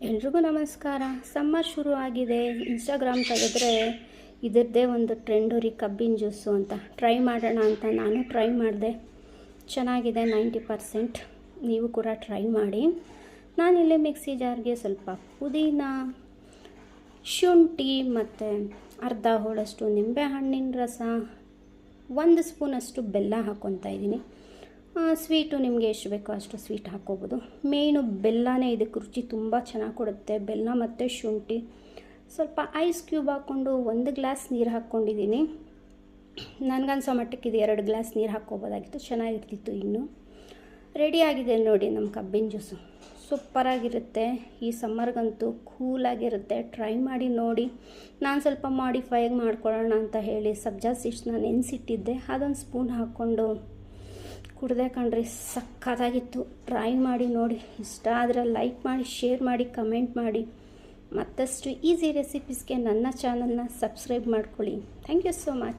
ಎಲ್ರಿಗೂ ನಮಸ್ಕಾರ. ಸಮ್ಮರ್ ಶುರು ಆಗಿದೆ. ಇನ್ಸ್ಟಾಗ್ರಾಮ್ ತೆಗೆದ್ರೆ ಇದರದ್ದೇ ಒಂದು ಟ್ರೆಂಡು ರೀ, ಕಬ್ಬಿನ ಜ್ಯೂಸು ಅಂತ. ಟ್ರೈ ಮಾಡೋಣ ಅಂತ ನಾನು ಟ್ರೈ ಮಾಡಿದೆ. ಚೆನ್ನಾಗಿದೆ 90%. ನೀವು ಕೂಡ ಟ್ರೈ ಮಾಡಿ. ನಾನಿಲ್ಲಿ ಮಿಕ್ಸಿ ಜಾರ್ಗೆ ಸ್ವಲ್ಪ ಪುದೀನ, ಶುಂಠಿ ಮತ್ತು ಅರ್ಧ ಹೋಳಷ್ಟು ನಿಂಬೆಹಣ್ಣಿನ ರಸ, 1 ಸ್ಪೂನಷ್ಟು ಬೆಲ್ಲ ಹಾಕ್ಕೊತಾ ಇದ್ದೀನಿ. ಸ್ವೀಟು ನಿಮಗೆ ಎಷ್ಟು ಬೇಕೋ ಅಷ್ಟು ಸ್ವೀಟ್ ಹಾಕ್ಕೋಬೋದು. ಮೇಯ್ನು ಬೆಲ್ಲನೇ ಇದಕ್ಕೆ ರುಚಿ ತುಂಬ ಚೆನ್ನಾಗಿ ಕೊಡುತ್ತೆ. ಬೆಲ್ಲ ಮತ್ತು ಶುಂಠಿ, ಸ್ವಲ್ಪ ಐಸ್ ಕ್ಯೂಬ್ ಹಾಕ್ಕೊಂಡು 1 ಗ್ಲಾಸ್ ನೀರು ಹಾಕ್ಕೊಂಡಿದ್ದೀನಿ. ನನಗನ್ಸೋ ಮಟ್ಟಕ್ಕೆ ಇದು 2 ಗ್ಲಾಸ್ ನೀರು ಹಾಕ್ಕೋಬೋದಾಗಿತ್ತು, ಚೆನ್ನಾಗಿರ್ತಿತ್ತು. ಇನ್ನೂ ರೆಡಿಯಾಗಿದೆ ನೋಡಿ ನಮ್ಮ ಕಬ್ಬಿನ ಜ್ಯೂಸು. ಸೂಪರಾಗಿರುತ್ತೆ. ಈ ಸಮ್ಮರ್ಗಂತೂ ಕೂಲಾಗಿರುತ್ತೆ. ಟ್ರೈ ಮಾಡಿ ನೋಡಿ. ನಾನು ಸ್ವಲ್ಪ ಮಾಡಿಫೈಯಾಗಿ ಮಾಡ್ಕೊಳ್ಳೋಣ ಅಂತ ಹೇಳಿ ಸಬ್ಜಾ ಸೀಡ್ಸ್ನ ನೆನೆಸಿಟ್ಟಿದ್ದೆ, ಅದೊಂದು ಸ್ಪೂನ್ ಹಾಕ್ಕೊಂಡು ಕುಡ್ದೆ ಕಣ್ರಿ, ಸಕ್ಕತ್ತಾಗಿತ್ತು. ಟ್ರೈ ಮಾಡಿ ನೋಡಿ. ಇಷ್ಟ ಆದರೆ ಲೈಕ್ ಮಾಡಿ, ಶೇರ್ ಮಾಡಿ, ಕಮೆಂಟ್ ಮಾಡಿ. ಮತ್ತಷ್ಟು ಈಸಿ ರೆಸಿಪೀಸ್ಗೆ ನನ್ನ ಚಾನಲ್ನ ಸಬ್ಸ್ಕ್ರೈಬ್ ಮಾಡ್ಕೊಳ್ಳಿ. Thank you so much.